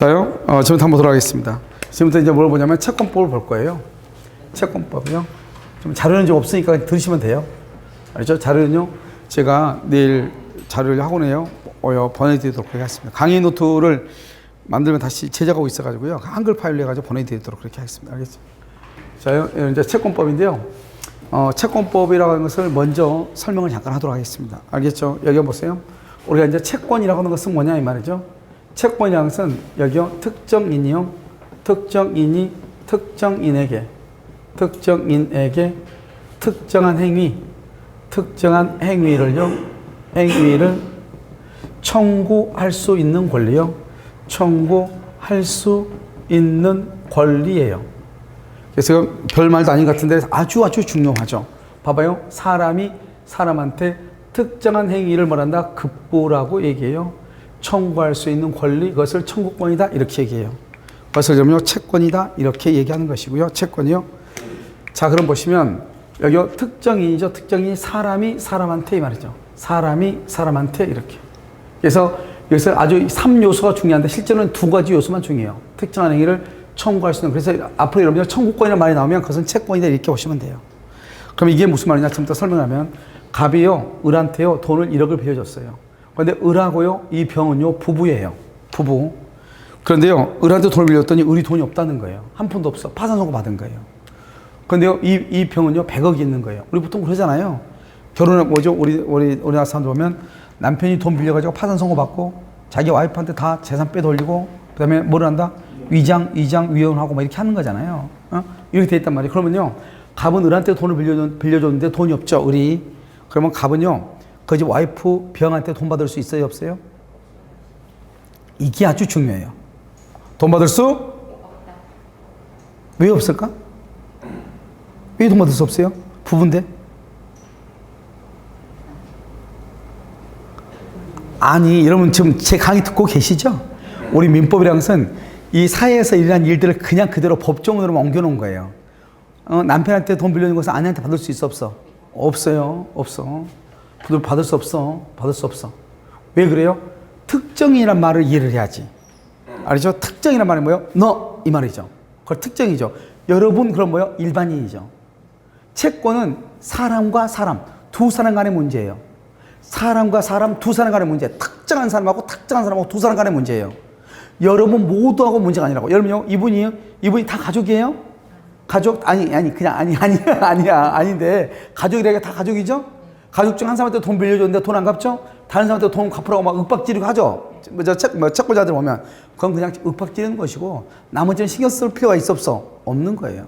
자요? 지금부터 한번 돌아가겠습니다. 지금부터 이제 뭘 보냐면 채권법을 볼 거예요. 채권법이요. 좀 자료는 좀 없으니까 들으시면 돼요. 알죠? 자료는요. 제가 내일 자료를 학원에요. 보내드리도록 하겠습니다. 강의 노트를 만들면 다시 제작하고 있어가지고요. 한글 파일로 해가지고 보내드리도록 그렇게 하겠습니다. 알겠죠? 자요. 이제 채권법인데요. 채권법이라고 하는 것을 먼저 설명을 잠깐 하도록 하겠습니다. 알겠죠? 여기 보세요. 우리가 이제 채권이라고 하는 것은 뭐냐 이 말이죠. 채권이라는 것은 여기요. 특정인이요. 특정인이 특정인에게 특정한 행위를 청구할 수 있는 권리요. 청구할 수 있는 권리예요. 그래서 별말도 아닌 것 같은데 아주 중요하죠. 봐봐요. 사람이 사람한테 특정한 행위를 뭐란다? 급부라고 얘기해요. 청구할 수 있는 권리, 그것을 청구권이다 이렇게 얘기해요. 그것을 그러면 채권이다 이렇게 얘기하는 것이고요. 채권이요. 자, 그럼 보시면 여기 특정인이죠. 특정인이 사람이 사람한테 이 말이죠. 사람이 사람한테 이렇게. 그래서 여기서 아주 3요소가 중요한데 실제로는 2가지 요소만 중요해요. 특정한 행위를 청구할 수 있는. 그래서 앞으로 여러분들 청구권이라는 말이 나오면 그것은 채권이다 이렇게 보시면 돼요. 그럼 이게 무슨 말이냐 지금부터 설명하면 갑이요 을한테요 돈을 1억을 빌려줬어요. 그런데 을하고요 이 병은요 부부예요. 부부. 그런데요 을한테 돈을 빌렸더니 을이 돈이 없다는 거예요. 한 푼도 없어. 파산 선고 받은 거예요. 그런데요 이 병은요 100억이 있는 거예요. 우리 보통 그러잖아요. 결혼을 뭐죠? 우리나라 사람들 보면 남편이 돈 빌려가지고 파산 선고 받고 자기 와이프한테 다 재산 빼돌리고 그다음에 뭐를 한다? 위장위원하고 막 이렇게 하는 거잖아요. 이렇게 돼 있단 말이에요. 그러면요 갑은 을한테 돈을 빌려줬는데 돈이 없죠. 을이. 그러면 갑은요 그 집 와이프 병한테 돈 받을 수 있어요? 없어요? 이게 아주 중요해요. 돈 받을 수? 왜 없을까? 왜 돈 받을 수 없어요? 부부인데? 아니, 여러분 지금 제 강의 듣고 계시죠? 우리 민법이라는 것은 이 사회에서 일어난 일들을 그냥 그대로 법정으로만 옮겨놓은 거예요. 남편한테 돈 빌려준 것은 아내한테 받을 수 있어? 없어? 없어요. 없어. 받을 수 없어. 받을 수 없어. 왜 그래요? 특정이란 말을 이해를 해야지. 알죠? 특정이란 말이 뭐예요? 너! 이 말이죠. 그걸 특정이죠. 여러분, 그럼 뭐예요? 일반인이죠. 채권은 사람과 사람, 두 사람 간의 문제예요. 사람과 사람, 두 사람 간의 문제. 특정한 사람하고 특정한 사람하고 두 사람 간의 문제예요. 여러분 모두하고 문제가 아니라고. 여러분요, 이분이 다 가족이에요? 가족? 아닌데. 가족이라게 다 가족이죠? 가족 중 한 사람한테 돈 빌려줬는데 돈 안 갚죠? 다른 사람한테 돈 갚으라고 막 윽박지르고 하죠? 채권자들 보면. 그건 그냥 윽박지르는 것이고, 나머지는 신경 쓸 필요가 있어 없어? 없는 거예요.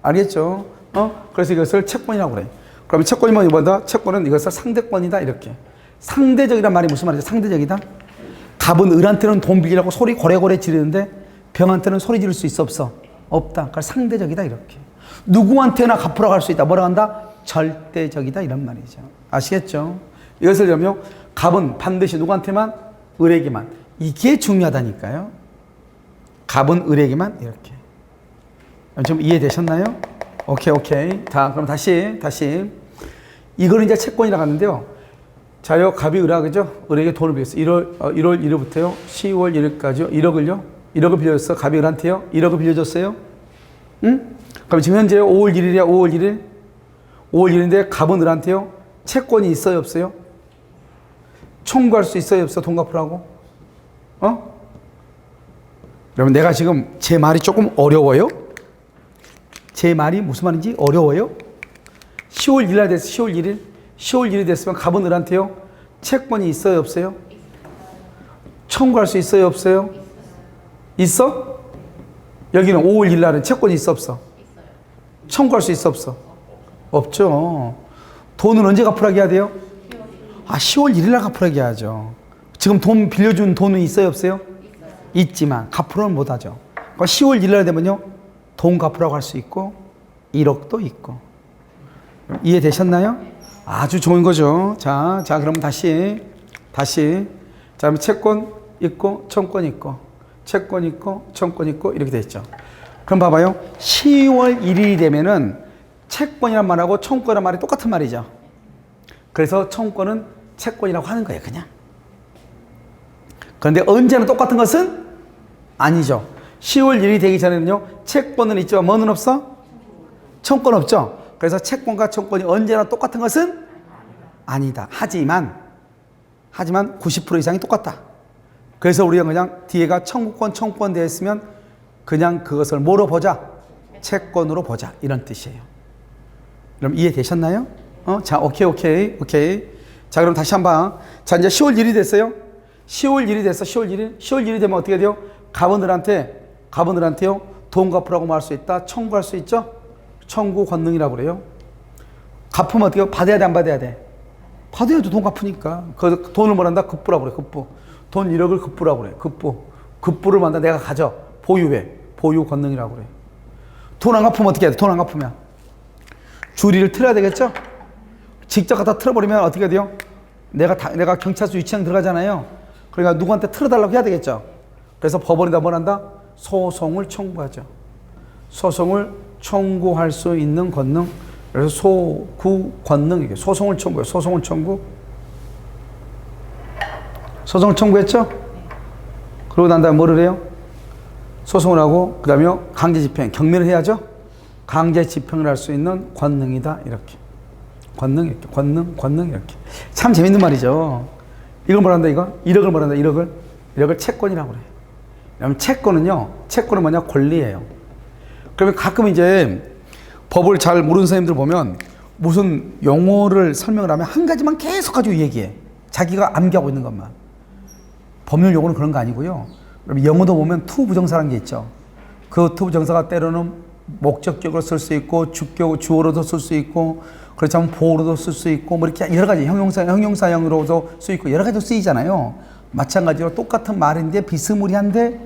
알겠죠? 그래서 이것을 채권이라고 그래. 그러면 채권이 뭐다? 채권은 이것을 상대권이다, 이렇게. 상대적이란 말이 무슨 말이죠? 상대적이다? 갑은 을한테는 돈 빌리라고 소리 고래고래 지르는데, 병한테는 소리 지를 수 있어 없어? 없다. 그러니까 상대적이다, 이렇게. 누구한테나 갚으라고 할 수 있다. 뭐라고 한다? 절대적이다 이런 말이죠. 아시겠죠? 이것을 그러면 갑은 반드시 누구한테만? 을에게만. 이게 중요하다니까요. 갑은 을에게만 이렇게. 좀 이해되셨나요? 오케이. 자, 그럼 다시. 이걸 이제 채권이라고 하는데요. 자요, 갑이 을아, 그죠? 을에게 돈을 빌렸어. 1월 1일부터요. 10월 1일까지요. 1억을 빌려줬어. 갑이 을한테요. 1억을 빌려줬어요. 응? 그럼 지금 현재 5월 1일이야. 5월 1일. 5월 1일인데 갑은 을한테요. 채권이 있어요? 없어요? 청구할 수 있어요? 없어요? 돈 갚으라고? 여러분 내가 지금 제 말이 조금 어려워요? 제 말이 무슨 말인지 어려워요? 10월 1일 됐어. 10월 1일. 10월 1일이 됐으면 갑은 을한테요. 채권이 있어요? 없어요? 청구할 수 있어요? 없어요? 있어? 여기는 5월 1일 날은 채권이 있어? 없어? 청구할 수 있어? 없어? 없죠. 돈은 언제 갚으라고 해야 돼요? 10월 1일 날 갚으라고 해야죠. 지금 돈 빌려준 돈은 있어요? 없어요? 있지만 갚으로는 못하죠. 그러니까 10월 1일 날 되면요. 돈 갚으라고 할 수 있고 1억도 있고. 이해되셨나요? 아주 좋은 거죠. 자, 그러면 다시. 자, 채권 있고 청권 있고 채권 있고 청권 있고 이렇게 돼 있죠. 그럼 봐봐요. 10월 1일이 되면은 채권이란 말하고 청권이란 말이 똑같은 말이죠. 그래서 청권은 채권이라고 하는 거예요, 그냥. 그런데 언제나 똑같은 것은 아니죠. 10월 1일이 되기 전에는요, 채권은 있지만 뭐는 없어? 청권 없죠. 그래서 채권과 청권이 언제나 똑같은 것은 아니다. 하지만 90% 이상이 똑같다. 그래서 우리가 그냥 뒤에가 청구권, 청권 되어 있으면 그냥 그것을 뭐로 보자? 채권으로 보자. 이런 뜻이에요. 그럼 이해되셨나요? 자, 오케이. 자, 그럼 다시 한번. 자, 이제 10월 1일이 됐어요. 10월 1일이 됐어. 10월 1일. 10월 1일이 되면 어떻게 돼요? 가번들한테요, 돈 갚으라고 말할 수 있다. 청구할 수 있죠? 청구 권능이라고 그래요. 갚으면 어떻게 해요? 받아야 돼, 안 받아야 돼? 받아야죠. 돈 갚으니까. 그 돈을 뭐란다? 급부라고 그래. 급부. 돈 1억을 급부라고 그래. 급부를 만다. 내가 가져. 보유해. 보유 권능이라고 그래. 돈 안 갚으면 어떻게 해야 돼? 돈 안 갚으면 주리를 틀어야 되겠죠? 직접 갖다 틀어버리면 어떻게 돼요? 내가 경찰서 유치장 들어가잖아요. 그러니까 누구한테 틀어달라고 해야 되겠죠? 그래서 법원에다 뭐란다? 소송을 청구하죠. 소송을 청구할 수 있는 권능. 그래서 소구 권능. 소송을 청구해요. 소송을 청구했죠? 그러고 난 다음에 뭐를 해요? 소송을 하고, 그 다음에 강제 집행, 경매를 해야죠? 강제 집행을 할 수 있는 권능이다. 이렇게. 권능, 이렇게. 권능, 이렇게. 참 재밌는 말이죠. 이걸 뭐란다, 이거? 1억을 뭐란다, 1억을 채권이라고 그래요. 그러면 채권은 뭐냐? 권리예요. 그러면 가끔 이제 법을 잘 모르는 선생님들 보면 무슨 용어를 설명을 하면 한 가지만 계속 가지고 얘기해. 자기가 암기하고 있는 것만. 법률 용어는 그런 거 아니고요. 영어도 보면 투 부정사라는 게 있죠. 그 투 부정사가 때로는 목적격으로 쓸 수 있고 주어로도 쓸 수 있고 그렇지 않으면 보어로도 쓸 수 있고 뭐 이렇게 여러 가지 형용사형으로도 쓰 있고 여러 가지로 쓰이잖아요. 마찬가지로 똑같은 말인데 비스무리한데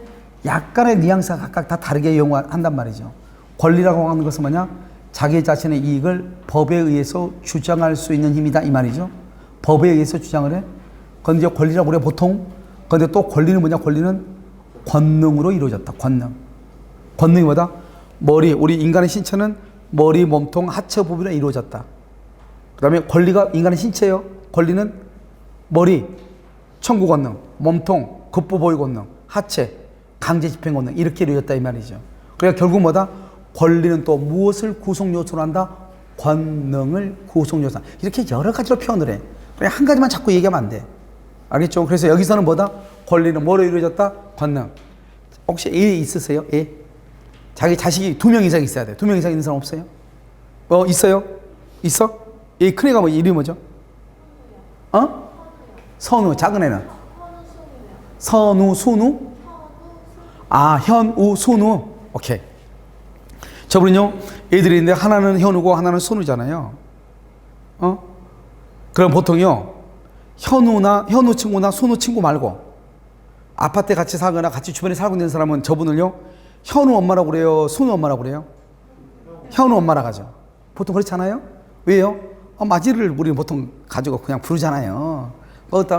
약간의 뉘앙스가 각각 다 다르게 이용한단 말이죠. 권리라고 하는 것은 뭐냐? 자기 자신의 이익을 법에 의해서 주장할 수 있는 힘이다 이 말이죠. 법에 의해서 주장을 해. 그런데 이제 권리라고 그래 보통. 그런데 또 권리는 뭐냐? 권리는 권능으로 이루어졌다. 권능이 뭐다? 머리, 우리 인간의 신체는 머리, 몸통, 하체 부분에 이루어졌다. 그 다음에 권리가 인간의 신체예요. 권리는 머리, 청구 권능, 몸통, 급부 보유 권능, 하체, 강제 집행 권능 이렇게 이루어졌다 이 말이죠. 그러니까 결국 뭐다? 권리는 또 무엇을 구성 요소로 한다? 권능을 구성 요소. 이렇게 여러 가지로 표현을 해. 그냥 한 가지만 자꾸 얘기하면 안 돼. 알겠죠? 그래서 여기서는 뭐다? 권리는 뭐로 이루어졌다? 권능. 혹시 애 있으세요? 애? 자기 자식이 2명 이상 있어야 돼. 2명 이상 있는 사람 없어요? 있어요? 있어? 이 큰 애가 이름이 뭐죠? 선우. 작은 애는? 선우, 순우? 현우, 순우. 오케이. 저분은요, 애들이 있는데 하나는 현우고 하나는 순우잖아요. 그럼 보통요, 현우 친구나 순우 친구 말고 아파트에 같이 살거나 같이 주변에 살고 있는 사람은 저분을요, 현우 엄마라고 그래요? 순우 엄마라고 그래요? 현우 엄마라고 하죠. 보통 그렇지 않아요? 왜요? 맞이를 우리는 보통 가지고 그냥 부르잖아요.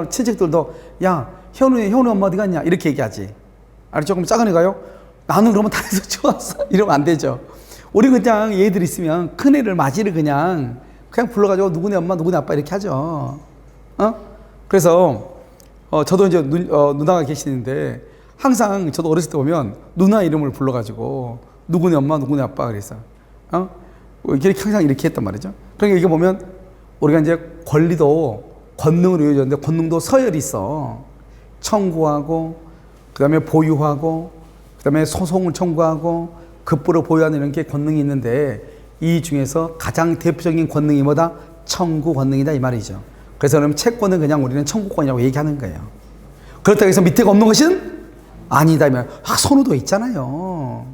친척들도 야, 현우 엄마 어디 갔냐? 이렇게 얘기하지. 알죠? 그럼 작은 애가요? 나는 그러면 다해서 좋았어. 이러면 안 되죠. 우리 그냥 얘들 있으면 큰 애를 맞이를 그냥 불러가지고 누구네 엄마, 누구네 아빠 이렇게 하죠. 그래서 저도 이제 누나가 계시는데 항상 저도 어렸을 때 보면 누나 이름을 불러가지고 누구네 엄마, 누구네 아빠 그래서 이렇게 항상 이렇게 했단 말이죠. 그러니까 이게 보면 우리가 이제 권리도 권능으로 이루어졌는데 권능도 서열이 있어. 청구하고 그다음에 보유하고 그다음에 소송을 청구하고 급부로 보유하는 이런 게 권능이 있는데 이 중에서 가장 대표적인 권능이 뭐다? 청구 권능이다 이 말이죠. 그래서 그럼 채권은 그냥 우리는 청구권이라고 얘기하는 거예요. 그렇다고 해서 밑에가 없는 것은 아니다 이 말. 선우도 있잖아요.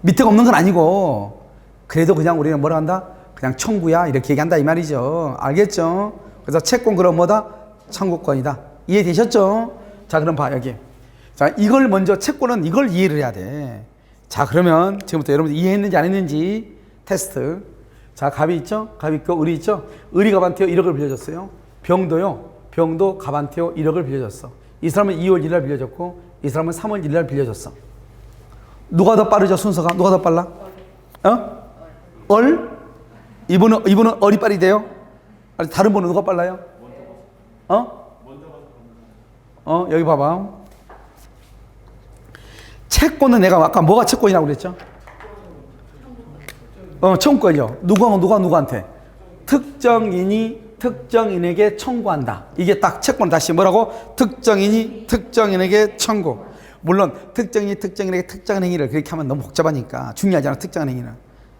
밑에가 없는 건 아니고 그래도 그냥 우리는 뭐라 한다? 그냥 청구야 이렇게 얘기한다 이 말이죠. 알겠죠? 그래서 채권 그럼 뭐다? 청구권이다. 이해되셨죠? 자 그럼 봐 여기. 자 이걸 먼저 채권은 이걸 이해를 해야 돼. 자 그러면 지금부터 여러분들 이해했는지 안 했는지 테스트. 자 갑이 있죠? 갑이 있고 을이 있죠? 을이 갑한테요 1억을 빌려줬어요. 병도 갑한테요 1억을 빌려줬어. 이 사람은 2월 1일 빌려줬고 이 사람은 3월 1일 빌려줬어. 누가 더 빠르죠 순서가? 누가 더 빨라? 얼? 이분은 얼이 빨리 돼요? 아니 다른 분은 누가 빨라요? 여기 봐봐. 채권은 내가 아까 뭐가 채권이라고 그랬죠? 청구권이죠. 누구한테? 특정인이 특정인에게 청구한다. 이게 딱 채권. 다시 뭐라고? 특정인이 특정인에게 청구. 물론 특정인이 특정인에게 특정한 행위를 그렇게 하면 너무 복잡하니까 중요하잖아. 특정한 행위는.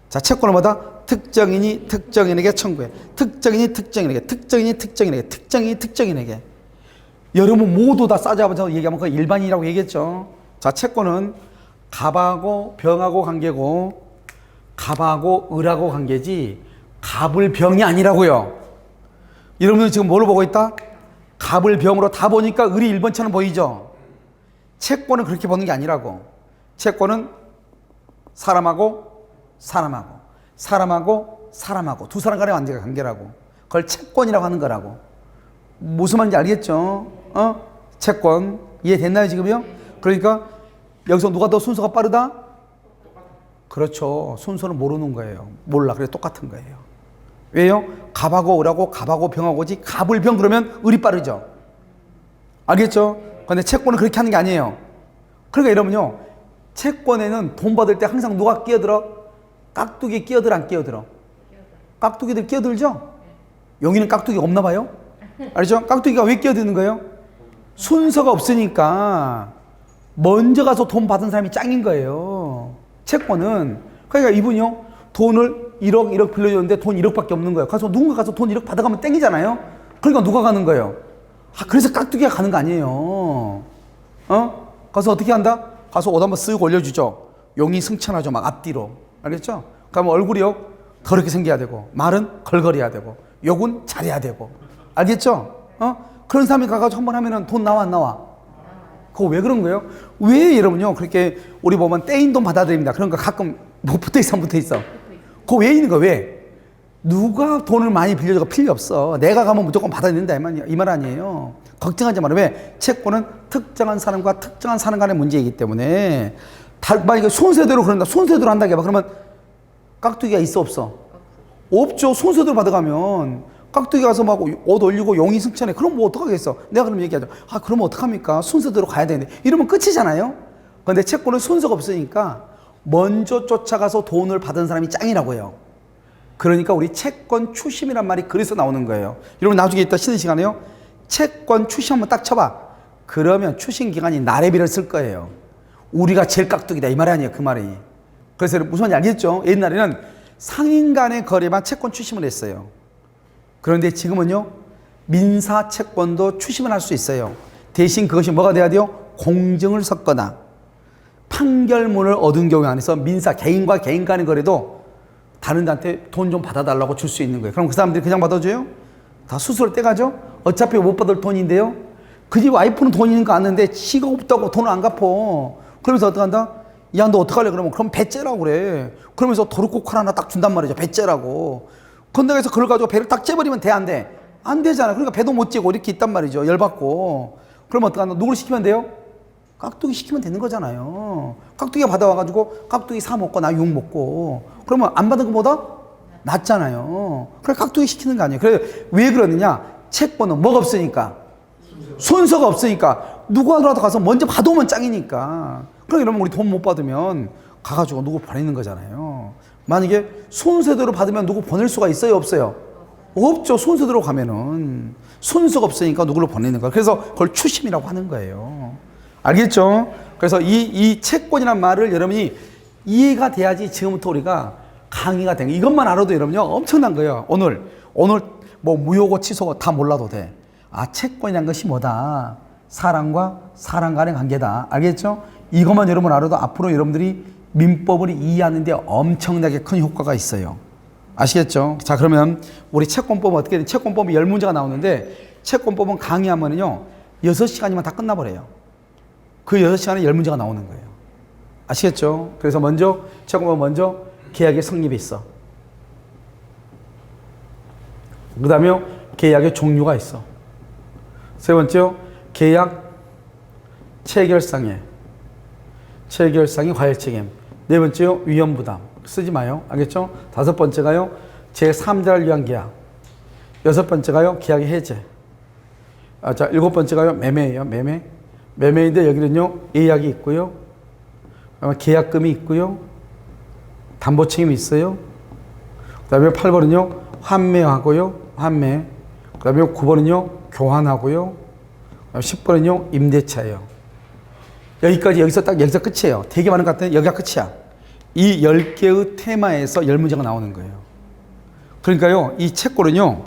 자, 채권은 뭐다? 특정인이 특정인에게 청구해. 특정인이 특정인에게. 여러분 모두 다 싸잡아서 얘기하면 그거 일반인이라고 얘기했죠. 자, 채권은 갑하고 병하고 관계고 갑하고 을하고 관계지 갑을 병이 아니라고요. 여러분들 지금 뭘로 보고 있다? 갑을 병으로 다 보니까 을이 1번처럼 보이죠. 채권은 그렇게 보는 게 아니라고. 채권은 사람하고 두 사람 간의 관계라고. 그걸 채권이라고 하는 거라고. 무슨 말인지 알겠죠? 채권. 이해됐나요, 지금요? 그러니까 여기서 누가 더 순서가 빠르다? 그렇죠. 순서는 모르는 거예요. 몰라. 그래 똑같은 거예요. 왜요? 갑하고 을하고 갑하고 병하고지 갑을 병 그러면 을이 빠르죠. 알겠죠? 근데 채권은 그렇게 하는 게 아니에요. 그러니까 여러분요, 채권에는 돈 받을 때 항상 누가 끼어들어? 깍두기 끼어들어 안 끼어들어? 깍두기들 끼어들죠? 여기는 깍두기가 없나 봐요? 알죠? 깍두기가 왜 끼어드는 거예요? 순서가 없으니까 먼저 가서 돈 받은 사람이 짱인 거예요. 채권은. 그러니까 이분이요, 돈을 1억 빌려줬는데 돈 1억밖에 없는 거예요. 가서 누군가 가서 돈 1억 받아가면 땡이잖아요. 그러니까 누가 가는 거예요? 그래서 깍두기가 가는 거 아니에요. 가서 어떻게 한다? 가서 옷 한번 쓱 올려주죠. 용이 승천하죠. 막 앞뒤로. 알겠죠? 그러면 얼굴이요, 더럽게 생겨야 되고, 말은 걸거려야 되고, 욕은 잘해야 되고. 알겠죠? 그런 사람이 가가지고 한번 하면은 돈 나와, 안 나와? 그거 왜 그런 거예요? 왜 여러분요, 그렇게 우리 보면 떼인 돈 받아들입니다. 그런 거 가끔 뭐 붙어 있어, 안 붙어 있어? 그거 왜 있는 거야? 왜? 누가 돈을 많이 빌려줘가 필요 없어. 내가 가면 무조건 받아야 된다. 이 말 아니에요. 걱정하지 마라. 왜? 채권은 특정한 사람과 특정한 사람 간의 문제이기 때문에. 만약에 순서대로 그런다. 순서대로 한다 해봐. 그러면 깍두기가 있어, 없어? 없죠. 순서대로 받아가면. 깍두기 가서 막 옷 올리고 용이 승천해. 그럼 뭐 어떡하겠어? 내가 그럼 얘기하죠. 그러면 어떡합니까? 순서대로 가야 되는데. 이러면 끝이잖아요? 근데 채권은 순서가 없으니까 먼저 쫓아가서 돈을 받은 사람이 짱이라고 해요. 그러니까 우리 채권 추심이란 말이 그래서 나오는 거예요. 여러분 나중에 이따 쉬는 시간에요, 채권 추심 한번 딱 쳐봐. 그러면 추심 기간이 나래비를 쓸 거예요. 우리가 제일 깍두기다 이 말이 아니에요. 그 말이. 그래서 무슨 말인지 알겠죠? 옛날에는 상인 간의 거래만 채권 추심을 했어요. 그런데 지금은요, 민사 채권도 추심을 할 수 있어요. 대신 그것이 뭐가 돼야 돼요? 공증을 섞거나 판결문을 얻은 경우 안에서 민사 개인과 개인 간의 거래도 다른 데한테 돈 좀 받아달라고 줄 수 있는 거예요. 그럼 그 사람들이 그냥 받아줘요? 다 수수료 떼가죠? 어차피 못 받을 돈인데요. 그 집 와이프는 돈 있는 거 아는데 지가 없다고 돈을 안 갚어. 그러면서 어떡한다? 야, 너 어떡할래? 그러면 그럼 배째라고 그래. 그러면서 도루국 칼 하나 딱 준단 말이죠. 배째라고. 근데 그래서 그걸 가지고 배를 딱 째버리면 돼, 안 돼? 안 되잖아. 그러니까 배도 못 째고 이렇게 있단 말이죠. 열받고. 그러면 어떡한다? 누구를 시키면 돼요? 깍두기 시키면 되는 거잖아요. 깍두기가 받아와가지고 깍두기 사 먹고 나 욕 먹고. 그러면 안 받은 것보다 낫잖아요. 그래 깍두기 시키는 거 아니에요. 그래 왜 그러느냐? 채권은 뭐가 없으니까. 순서가 없으니까. 누구하더라도 가서 먼저 받아오면 짱이니까. 그럼 이러면 우리 돈 못 받으면 가가지고 누구 보내는 거잖아요. 만약에 순서대로 받으면 누구 보낼 수가 있어요, 없어요? 없죠. 순서대로 가면은. 순서가 없으니까 누구를 보내는 거예요. 그래서 그걸 추심이라고 하는 거예요. 알겠죠? 그래서 이 채권이란 말을 여러분이 이해가 돼야지 지금부터 우리가 강의가 된 거예요. 이것만 알아도 여러분요, 엄청난 거예요. 오늘 뭐 무효고 취소고 다 몰라도 돼. 채권이란 것이 뭐다? 사람과 사람 간의 관계다. 알겠죠? 이것만 여러분 알아도 앞으로 여러분들이 민법을 이해하는 데 엄청나게 큰 효과가 있어요. 아시겠죠? 자, 그러면 우리 채권법은 어떻게 돼? 채권법이 10문제가 나오는데 채권법은 강의하면은요 6시간이면 다 끝나버려요. 그 6시간에 10문제가 나오는 거예요. 아시겠죠? 그래서 채권법은 먼저 계약의 성립이 있어. 그 다음에 계약의 종류가 있어. 세 번째요, 계약 체결상의 과열책임. 네 번째요, 위험부담. 쓰지 마요. 알겠죠? 다섯 번째가요, 제3자를 위한 계약. 여섯 번째가요, 계약의 해제. 자, 일곱 번째가요, 매매예요. 매매인데 여기는요, 예약이 있고요. 그다음에 계약금이 있고요. 담보책임이 있어요. 그다음에 8번은요. 환매하고요. 환매. 그다음에 9번은요. 교환하고요. 10번은요. 임대차예요. 여기서 끝이에요. 되게 많은 것 같은데 여기가 끝이야. 이 10개의 테마에서 10문제가 나오는 거예요. 그러니까요. 이 책골은요.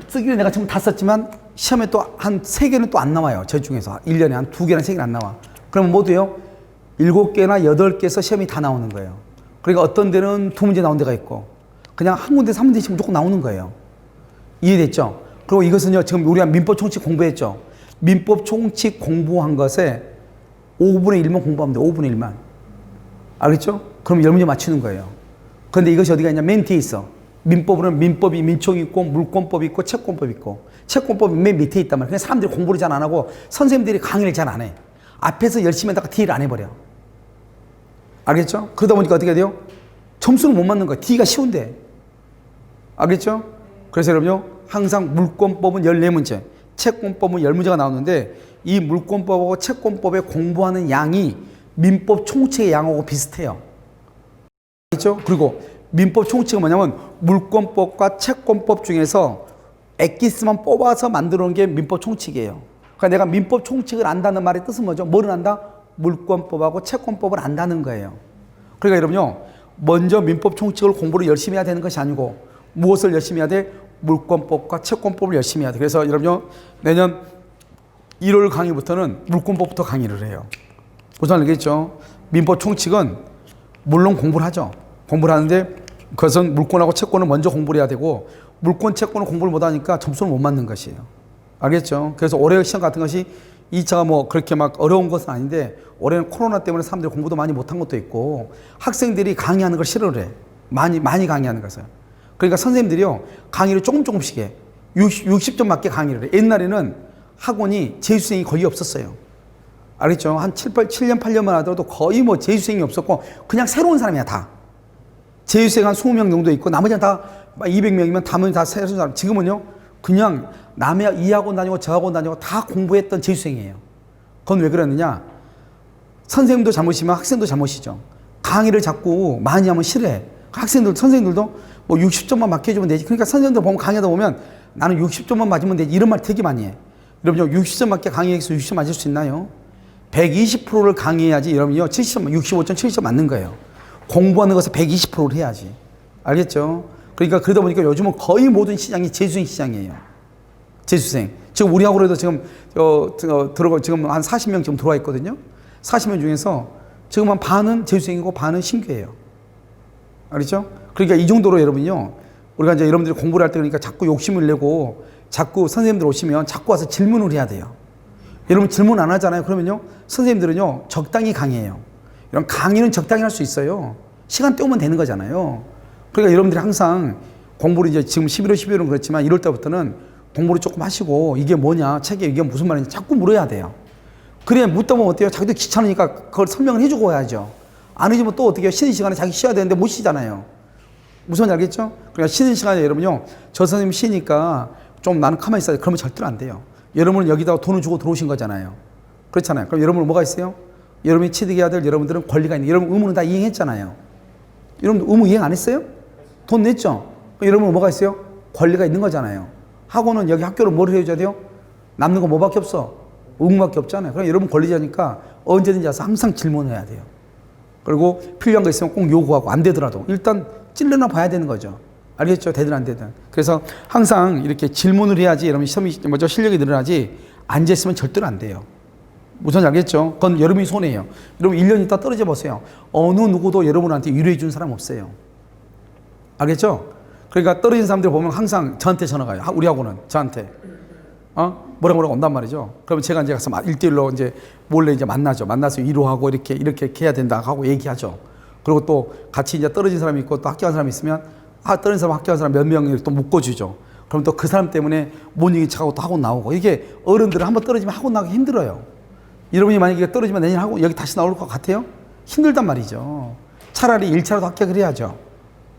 쓰기를 내가 지금 다 썼지만 시험에 또 한 3개는 또 안 나와요. 저 중에서 1년에 한 2개나 3개는 안 나와. 그러면 모두요 7개나 8개에서 시험이 다 나오는 거예요. 그러니까 어떤 데는 2문제 나온 데가 있고 그냥 한 군데 3문제씩 무조건 나오는 거예요. 이해됐죠? 그리고 이것은요 지금 우리가 민법 총칙 공부했죠. 민법 총칙 공부한 것에 5분의 1만 공부하면 돼. 5분의 1만. 알겠죠? 그럼 10문제 맞추는 거예요. 그런데 이것이 어디가 있냐? 맨 뒤에 있어. 민법은 민법이 민총이 있고 물권법이 있고 채권법이 있고 채권법이 맨 밑에 있단 말이야. 그냥 사람들이 공부를 잘 안 하고 선생님들이 강의를 잘 안 해. 앞에서 열심히 하다가 뒤를 안 해버려. 알겠죠? 그러다 보니까 어떻게 돼요? 점수를 못 맞는 거야. D가 쉬운데. 알겠죠? 그래서 여러분요 항상 물권법은 14문제 채권법은 10문제가 나오는데 이 물권법하고 채권법에 공부하는 양이 민법 총칙의 양하고 비슷해요. 알겠죠? 그리고 민법 총칙은 뭐냐면 물권법과 채권법 중에서 엑기스만 뽑아서 만들어 놓은 게 민법 총칙이에요. 그러니까 내가 민법 총칙을 안다는 말의 뜻은 뭐죠? 뭐를 안다? 물권법하고 채권법을 안다는 거예요. 그러니까 여러분요 먼저 민법 총칙을 공부를 열심히 해야 되는 것이 아니고 무엇을 열심히 해야 돼? 물권법과 채권법을 열심히 해야 돼. 그래서 여러분요 내년 1월 강의부터는 물권법부터 강의를 해요. 무슨 알겠죠? 민법 총칙은 물론 공부를 하죠. 공부를 하는데 그것은 물권하고 채권을 먼저 공부를 해야 되고 물권, 채권을 공부를 못하니까 점수를 못 맞는 것이에요. 알겠죠? 그래서 올해 시험 같은 것이 2차가 뭐 그렇게 막 어려운 것은 아닌데 올해는 코로나 때문에 사람들이 공부도 많이 못한 것도 있고 학생들이 강의하는 걸 싫어해. 많이 강의하는 것을. 그러니까 선생님들이요 강의를 조금씩 해. 60점 맞게 강의를 해. 옛날에는 학원이 재수생이 거의 없었어요. 알겠죠? 한 7년, 8년만 하더라도 거의 뭐 재수생이 없었고 그냥 새로운 사람이야 다. 재수생 한 20명 정도 있고 나머지는 다 200명이면 다 새로운 사람. 지금은요 그냥 남의 이 학원 다니고 저 학원 다니고 다 공부했던 재수생이에요. 그건 왜 그러느냐? 선생님도 잘못이면 학생도 잘못이죠. 강의를 자꾸 많이 하면 싫어해. 선생님들도 뭐 60점만 맞게 해주면 되지. 그러니까 선생님들 보면 강의하다 보면 나는 60점만 맞으면 되지. 이런 말 되게 많이 해. 여러분요 60점 맞게 강의해서 60점 맞을 수 있나요? 120%를 강의해야지 여러분요 70점, 65점, 70점 맞는 거예요. 공부하는 것을 120%를 해야지. 알겠죠? 그러니까 그러다 보니까 요즘은 거의 모든 시장이 재수생 시장이에요. 재수생. 지금 우리 학원에도 지금 지금 한 40명 지금 들어와 있거든요. 40명 중에서 지금 한 반은 재수생이고 반은 신규예요. 알겠죠? 그러니까 이 정도로 여러분요. 우리가 이제 여러분들이 공부를 할 때 그러니까 자꾸 욕심을 내고 자꾸 선생님들 오시면 자꾸 와서 질문을 해야 돼요. 여러분 질문 안 하잖아요. 그러면요. 선생님들은요. 적당히 강의해요. 이런 강의는 적당히 할 수 있어요. 시간 때우면 되는 거잖아요. 그러니까 여러분들이 항상 공부를 이제 지금 11월, 12월은 그렇지만 1월 때부터는 공부를 조금 하시고 이게 뭐냐, 책에 이게 무슨 말인지 자꾸 물어야 돼요. 그래야 묻다 보면 어때요? 자기도 귀찮으니까 그걸 설명을 해주고 해야죠. 안 해주면 또 어떻게 해요? 쉬는 시간에 자기 쉬어야 되는데 못 쉬잖아요. 무슨 말인지 알겠죠? 그러니까 쉬는 시간에 여러분요. 저 선생님 쉬니까 좀 나는 가만히 있어야 돼. 그러면 절대로 안 돼요. 여러분은 여기다가 돈을 주고 들어오신 거잖아요. 그렇잖아요. 그럼 여러분은 뭐가 있어요? 여러분이 취득해야 될 여러분들은 권리가 있는. 여러분 의무는 다 이행했잖아요. 여러분 의무 이행 안 했어요? 돈 냈죠? 여러분은 뭐가 있어요? 권리가 있는 거잖아요. 학원은 여기 학교를 뭘 해줘야 돼요? 남는 거 뭐밖에 없어? 의무밖에 없잖아요. 그럼 여러분 권리자니까 언제든지 와서 항상 질문해야 돼요. 그리고 필요한 거 있으면 꼭 요구하고 안 되더라도 일단 찔러나 봐야 되는 거죠. 알겠죠? 되든 안 되든. 그래서 항상 이렇게 질문을 해야지 여러분 시험이 먼저 실력이 늘어나지 앉아있으면 절대로 안 돼요. 무슨 알겠죠? 그건 여러분이 손해예요. 여러분 1년 있다 떨어져 보세요. 어느 누구도 여러분한테 유리해 준 사람 없어요. 알겠죠? 그러니까 떨어진 사람들 보면 항상 저한테 전화 가요. 우리 학원은 저한테. 뭐라고 온단 말이죠. 그러면 제가 이제 가서 1대1로 이제 몰래 이제 만나죠. 만나서 위로하고 이렇게 해야 된다 하고 얘기하죠. 그리고 또 같이 이제 떨어진 사람이 있고 또 합격한 사람이 있으면 떨어진 사람, 합격한 사람 몇 명을 또 묶어주죠. 그럼 또 그 사람 때문에 모닝이 차고 또 학원 나오고 이게 어른들은 한번 떨어지면 학원 나가기 힘들어요. 여러분이 만약에 떨어지면 내년 학원 여기 다시 나올 것 같아요? 힘들단 말이죠. 차라리 1차로도 합격을 해야죠.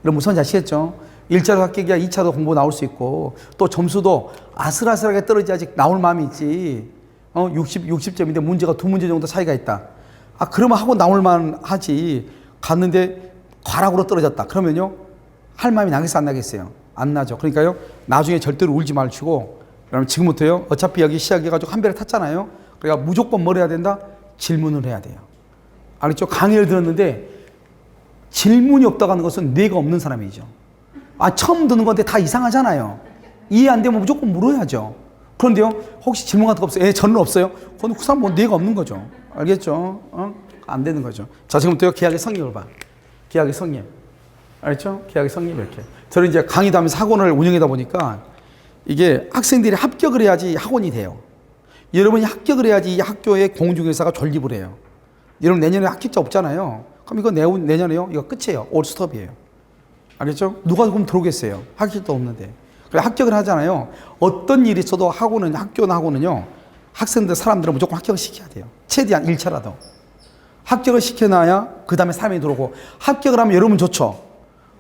여러분 무슨 말인지 아시겠죠? 1차로 합격이야 2차도 공부 나올 수 있고 또 점수도 아슬아슬하게 떨어져야지 나올 마음이 있지. 60점인데 문제가 2문제 정도 차이가 있다. 아, 그러면 하고 나올만 하지. 갔는데 과락으로 떨어졌다. 그러면요, 할 마음이 나겠어요, 안 나겠어요? 안 나죠. 그러니까요, 나중에 절대로 울지 말시고, 그러면 지금부터요, 어차피 여기 시작해가지고 한 배를 탔잖아요. 그러니까 무조건 뭘 해야 된다? 질문을 해야 돼요. 알겠죠? 강의를 들었는데 질문이 없다고 하는 것은 뇌가 없는 사람이죠. 아, 처음 듣는 건데 다 이상하잖아요. 이해 안 되면 무조건 물어야죠. 그런데요, 혹시 질문 같은 거 없어요? 예, 저는 없어요. 그건 그 사람 뭐 뇌가 없는 거죠. 알겠죠? 안 되는 거죠. 자, 지금부터 계약의 성립을 봐. 계약의 성립. 알겠죠? 계약의 성립 이렇게. 저는 이제 강의도 하면서 학원을 운영하다 보니까 이게 학생들이 합격을 해야지 학원이 돼요. 여러분이 합격을 해야지 이 학교의 공중회사가 존립을 해요. 여러분 내년에 합격자 없잖아요. 그럼 이거 내년에요? 이거 끝이에요. 올 스톱이에요. 알겠죠? 누가 그럼 들어오겠어요? 합격도 없는데. 그래, 합격을 하잖아요. 어떤 일이 있어도 학교나 학원은요, 학생들, 사람들은 무조건 합격을 시켜야 돼요. 최대한 1차라도. 합격을 시켜놔야 그 다음에 사람이 들어오고, 합격을 하면 여러분 좋죠.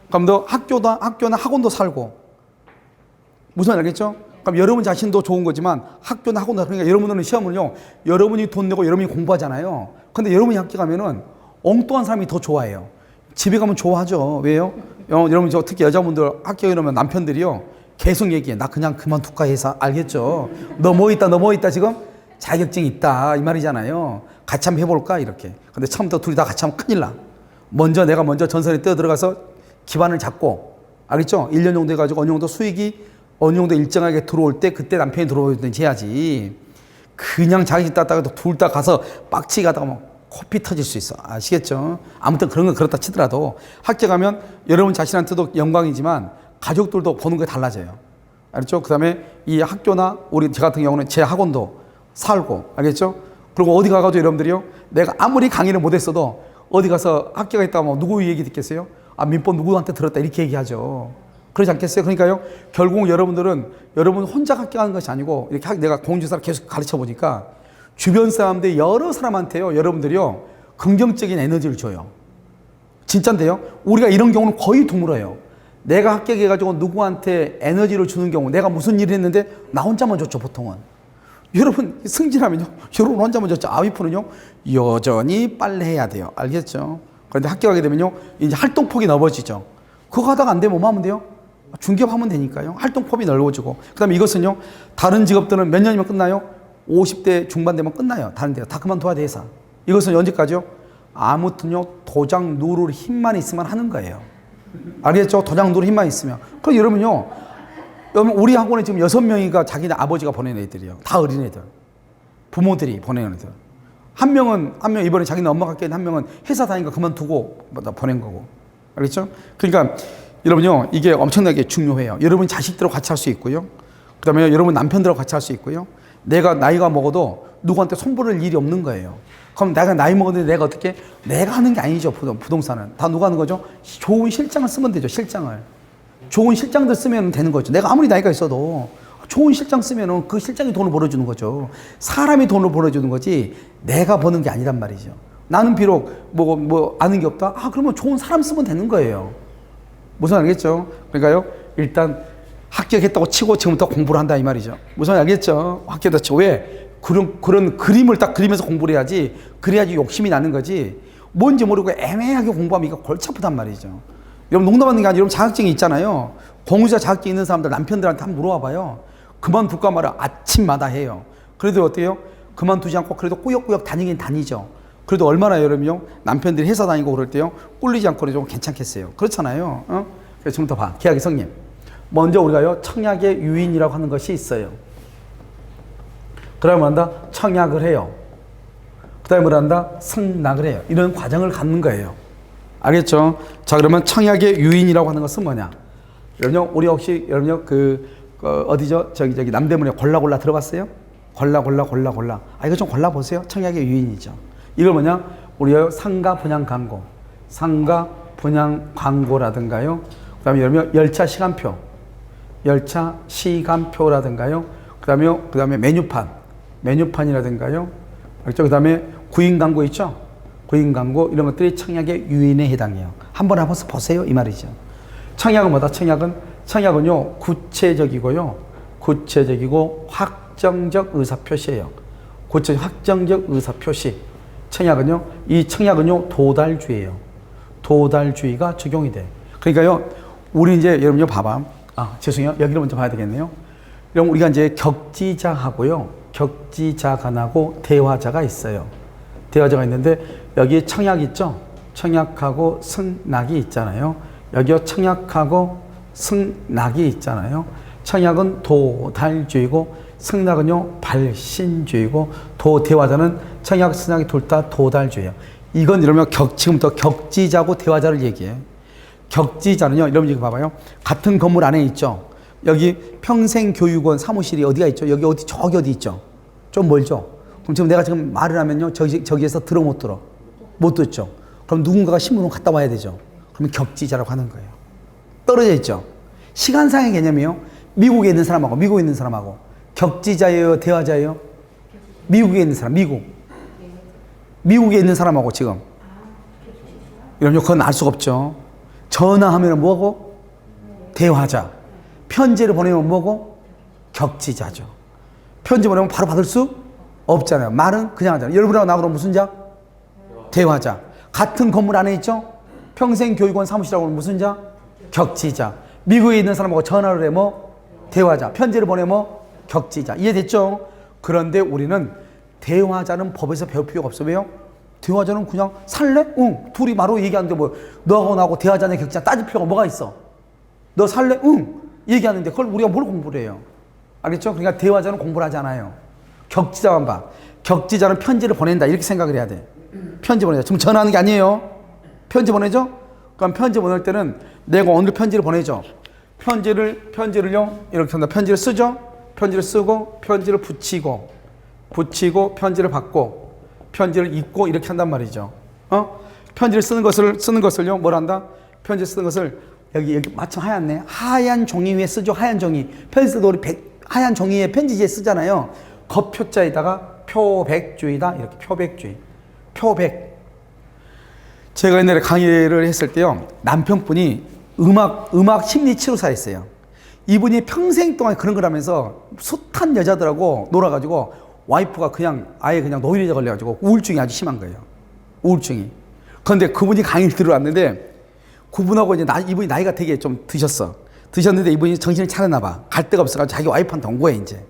그럼 너 학교나 학원도 살고. 무슨 알겠죠? 그럼 여러분 자신도 좋은 거지만 학교나 학원도, 그러니까 여러분들은 시험을요, 여러분이 돈 내고 여러분이 공부하잖아요. 근데 여러분이 합격하면은 엉뚱한 사람이 더 좋아해요. 집에 가면 좋아하죠. 왜요? 여러분, 특히 여자분들 합격 이러면 남편들이요, 계속 얘기해. 나 그냥 그만둘까 해서. 알겠죠? 너 뭐 있다 지금? 자격증 있다 이 말이잖아요. 같이 한번 해볼까 이렇게. 근데 처음부터 둘이 다 같이 하면 큰일 나. 내가 먼저 전선에 뛰어 들어가서 기반을 잡고, 알겠죠? 1년 정도 해가지고 어느 정도 수익이 어느 정도 일정하게 들어올 때 그때 남편이 들어오든지 해야지. 그냥 자격증 땄다가 둘 다 가서 빡치게 가다가 뭐 코피 터질 수 있어. 아시겠죠? 아무튼 그런 건 그렇다 치더라도 합격하면 여러분 자신한테도 영광이지만 가족들도 보는 게 달라져요. 알겠죠? 그 다음에 이 학교나 저 같은 경우는 제 학원도 살고, 알겠죠? 그리고 어디 가가지고 여러분들이요, 내가 아무리 강의를 못했어도 어디 가서 합격했다고 누구 얘기 듣겠어요? 아, 민법 누구한테 들었다 이렇게 얘기하죠. 그러지 않겠어요? 그러니까요, 결국 여러분 혼자 합격하는 것이 아니고, 이렇게 내가 공주사를 계속 가르쳐 보니까 주변 사람들 여러 사람한테요, 여러분들이요, 긍정적인 에너지를 줘요. 진짜인데요? 우리가 이런 경우는 거의 드물어요. 내가 합격해가지고 누구한테 에너지를 주는 경우, 내가 무슨 일을 했는데 나 혼자만 줬죠, 보통은. 여러분, 승진하면요, 여러분 혼자만 줬죠. 아위프는요, 여전히 빨래해야 돼요. 알겠죠? 그런데 합격하게 되면요, 이제 활동폭이 넓어지죠. 그거 하다가 안 되면 뭐 하면 돼요? 중개하면 되니까요. 활동폭이 넓어지고. 그 다음에 이것은요, 다른 직업들은 몇 년이면 끝나요? 50대 중반 되면 끝나요. 다른 데가 다 그만둬야 돼, 회사. 이것은 언제까지요? 아무튼요, 도장 누를 힘만 있으면 하는 거예요. 알겠죠? 도장 누를 힘만 있으면. 그럼 여러분, 우리 학원에 지금 6명이가 자기네 아버지가 보낸 애들이에요. 다 어린애들. 부모들이 보내는 애들. 한 명 이번에 자기네 엄마가 깬 한 명은 회사 다니니까 그만두고 보낸 거고. 알겠죠? 그러니까 여러분요, 이게 엄청나게 중요해요. 여러분 자식들하고 같이 할 수 있고요. 그 다음에 여러분 남편들하고 같이 할 수 있고요. 내가 나이가 먹어도 누구한테 손부를 일이 없는 거예요. 그럼 내가 나이 먹었는데 내가 하는 게 아니죠. 부동산은. 다 누가 하는 거죠? 좋은 실장을 쓰면 되죠. 실장을. 좋은 실장들 쓰면 되는 거죠. 내가 아무리 나이가 있어도 좋은 실장 쓰면은 그 실장이 돈을 벌어주는 거죠. 사람이 돈을 벌어주는 거지 내가 버는 게 아니란 말이죠. 나는 비록 아는 게 없다. 아, 그러면 좋은 사람 쓰면 되는 거예요. 무슨 알겠죠? 그러니까요, 일단 합격했다고 치고 지금부터 공부를 한다 이 말이죠. 무슨 알겠죠? 합격했다. 왜? 그런 그림을 딱 그리면서 공부를 해야지. 그래야지 욕심이 나는 거지. 뭔지 모르고 애매하게 공부하면 이거 골치 아프단 말이죠. 여러분, 농담하는 게 아니라 여러분 자격증이 있잖아요. 공유자 자격증 있는 사람들 남편들한테 한번 물어봐 봐요. 그만둘까 말아 아침마다 해요. 그래도 어때요? 그만두지 않고 그래도 꾸역꾸역 다니긴 다니죠. 그래도 얼마나 여러분요, 남편들이 회사 다니고 그럴 때요, 꿀리지 않고 좀 괜찮겠어요. 그렇잖아요. 그래서 지금부터 봐. 계약의 성립. 먼저 우리가요, 청약의 유인이라고 하는 것이 있어요. 그 다음에 뭐한다? 청약을 해요. 그 다음에 뭐한다? 승낙을 해요. 이런 과정을 갖는 거예요. 알겠죠? 자, 그러면 청약의 유인이라고 하는 것은 뭐냐? 여러분요, 우리 혹시 여러분요, 어디죠? 저기 남대문에 골라골라 들어봤어요? 골라. 아, 이거 좀 골라보세요. 청약의 유인이죠. 이걸 뭐냐? 우리가 상가 분양 광고라든가요. 그 다음에 여러분 열차 시간표라든가요. 그 다음에 메뉴판이라든가요. 그렇죠? 그 다음에 구인 광고 있죠? 구인 광고 이런 것들이 청약의 유인에 해당해요. 한번 보세요 이 말이죠. 청약은 뭐다? 청약은요, 구체적이고 확정적 의사표시예요. 확정적 의사표시. 청약은요, 이 청약은요, 도달주의예요. 도달주의가 적용이 돼. 그러니까요, 우리 이제 여러분요, 봐봐. 죄송해요. 여기를 먼저 봐야 되겠네요. 그럼 우리가 이제 격지자하고요, 격지자간하고 대화자가 있어요. 대화자가 있는데, 여기 청약 있죠? 청약하고 승낙이 있잖아요. 여기요, 청약하고 승낙이 있잖아요. 청약은 도달주의고, 승낙은요, 발신주의고, 대화자는 청약, 승낙이 둘 다 도달주의예요. 이건 이러면 지금부터 격지자고 대화자를 얘기해. 격지자는요, 여러분 이거 봐봐요. 같은 건물 안에 있죠. 여기 평생교육원 사무실이 어디가 있죠? 여기 어디, 저기 어디 있죠? 좀 멀죠? 그럼 지금 내가 지금 말을 하면요, 저기에서 들어 못 들어? 못 듣죠? 그럼 누군가가 신문을 갖다 와야 되죠? 그러면 격지자라고 하는 거예요. 떨어져 있죠? 시간상의 개념이요. 미국에 있는 사람하고 미국에 있는 사람하고 격지자예요, 대화자예요? 미국에 있는 사람, 미국에 있는 사람하고 지금. 이러면 그건 알 수가 없죠. 전화하면 뭐고? 대화자. 편지를 보내면 뭐고? 격지자죠. 편지 보내면 바로 받을 수 없잖아요. 말은 그냥 하잖아요. 여러분하고 나하고 무슨 자? 대화자. 같은 건물 안에 있죠? 평생교육원 사무실하고 무슨 자? 격지자. 미국에 있는 사람하고 전화를 해 뭐? 대화자. 편지를 보내 뭐? 격지자. 이해됐죠? 그런데 우리는 대화자는 법에서 배울 필요가 없어. 왜요? 대화자는 그냥 살래? 응. 둘이 바로 얘기하는데 뭐 너하고 나하고 대화자냐 격지자 따질 필요가 뭐가 있어? 너 살래? 응. 얘기하는데 그걸 우리가 뭘 공부를 해요? 알겠죠? 그러니까 대화자는 공부를 하지 않아요. 격지자만 봐. 격지자는 편지를 보낸다 이렇게 생각을 해야 돼. 편지 보내자. 지금 전화하는 게 아니에요. 편지 보내죠? 그럼 편지 보낼 때는 내가 오늘 편지를 보내죠. 편지를요 이렇게 한다. 편지를 쓰죠. 편지를 쓰고 편지를 붙이고 편지를 받고 편지를 읽고 이렇게 한단 말이죠. 편지를 쓰는 것을요 뭘 한다? 편지 쓰는 것을 여기 마침 하얗네. 하얀 종이 위에 쓰죠. 하얀 종이. 편지 쓰도 우리 하얀 종이에 편지지에 쓰잖아요. 겉표자에다가 표백주의다. 이렇게 표백주의. 표백. 제가 옛날에 강의를 했을 때요. 남편분이 음악 심리 치료사였어요. 이분이 평생 동안 그런 걸 하면서 숱한 여자들하고 놀아가지고 와이프가 아예 노이로제 걸려가지고 우울증이 아주 심한 거예요. 우울증이. 그런데 그분이 강의를 들어왔는데 그분하고 이제 이분이 나이가 되게 좀 드셨는데 이분이 정신을 차렸나 봐. 갈 데가 없어가지고 자기 와이프한테 온 거예요, 이제.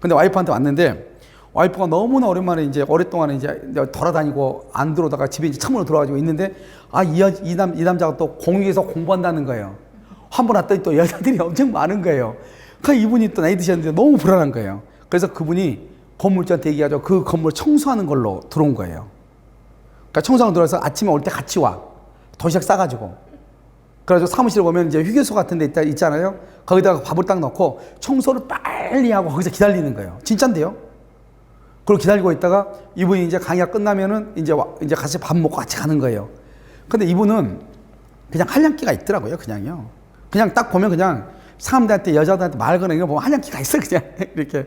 근데 와이프한테 왔는데 와이프가 너무나 오랜만에 이제 오랫동안 이제 돌아다니고 안 들어오다가 집에 이제 창문으로 들어가지고 있는데 이 남자가 또 공익에서 공부한다는 거예요. 한 번 왔더니 또 여자들이 엄청 많은 거예요. 그러니까 이분이 또 나이 드셨는데 너무 불안한 거예요. 그래서 그분이 건물주한테 얘기하죠. 그 건물 청소하는 걸로 들어온 거예요. 그러니까 청소하러 들어와서 아침에 올 때 같이 와. 도시락 싸가지고. 그래가지고 사무실에 보면 이제 휴게소 같은 데 있잖아요. 거기다가 밥을 딱 넣고 청소를 빨리 하고 거기서 기다리는 거예요. 진짠데요? 그리고 기다리고 있다가 이분이 이제 강의가 끝나면은 이제 같이 밥 먹고 같이 가는 거예요. 근데 이분은 그냥 한량기가 있더라고요. 그냥요. 그냥 딱 보면 그냥 사람들한테 여자들한테 말 거는 거 보면 한량기가 있어요. 그냥 이렇게.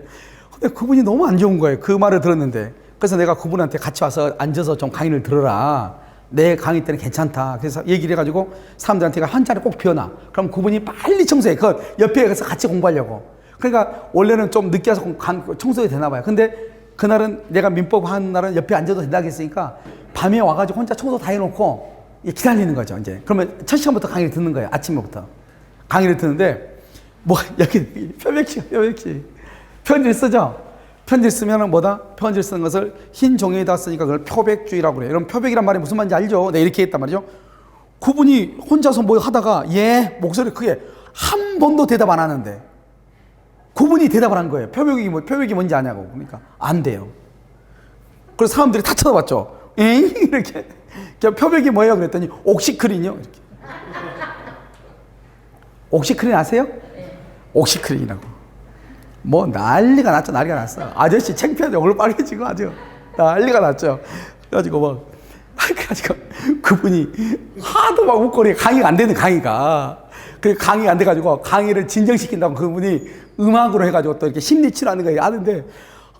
근데 그분이 너무 안 좋은 거예요. 그 말을 들었는데. 그래서 내가 그분한테 같이 와서 앉아서 좀 강의를 들어라. 내 강의 때는 괜찮다. 그래서 얘기를 해가지고 사람들한테 한 자리 꼭 비워놔. 그럼 그분이 빨리 청소해. 그 옆에 가서 같이 공부하려고. 그러니까 원래는 좀 늦게 와서 청소해도 되나 봐요. 근데 그날은 내가 민법 하는 날은 옆에 앉아도 된다고 했으니까 밤에 와가지고 혼자 청소 다 해놓고 기다리는 거죠. 이제 그러면 첫 시간부터 강의를 듣는 거예요. 아침부터 강의를 듣는데 뭐 여기 표백지 편지를 쓰죠. 편지를 쓰면은 뭐다? 편지를 쓰는 것을 흰 종이에다 쓰니까 그걸 표백주의라고 그래요. 여러분 표백이란 말이 무슨 말인지 알죠? 네, 이렇게 했단 말이죠. 그분이 혼자서 뭐 하다가 목소리 크게 한 번도 대답 안 하는데 그분이 대답을 한 거예요. 표백이 뭔지 아냐고. 그러니까 안 돼요. 그래서 사람들이 다 쳐다봤죠. 이렇게 표백이 뭐예요? 그랬더니 옥시크린이요. 이렇게. 옥시크린 아세요? 옥시크린이라고. 뭐 난리가 났어. 아저씨 창피하죠. 얼굴 빨개지고 아주 난리가 났죠. 그래가지고 그분이 하도 막 웃거리 강의가 안 되는 강의가. 그 강의가 안 돼가지고 강의를 진정시킨다고 그분이 음악으로 해가지고 또 이렇게 심리치료하는 거 하는데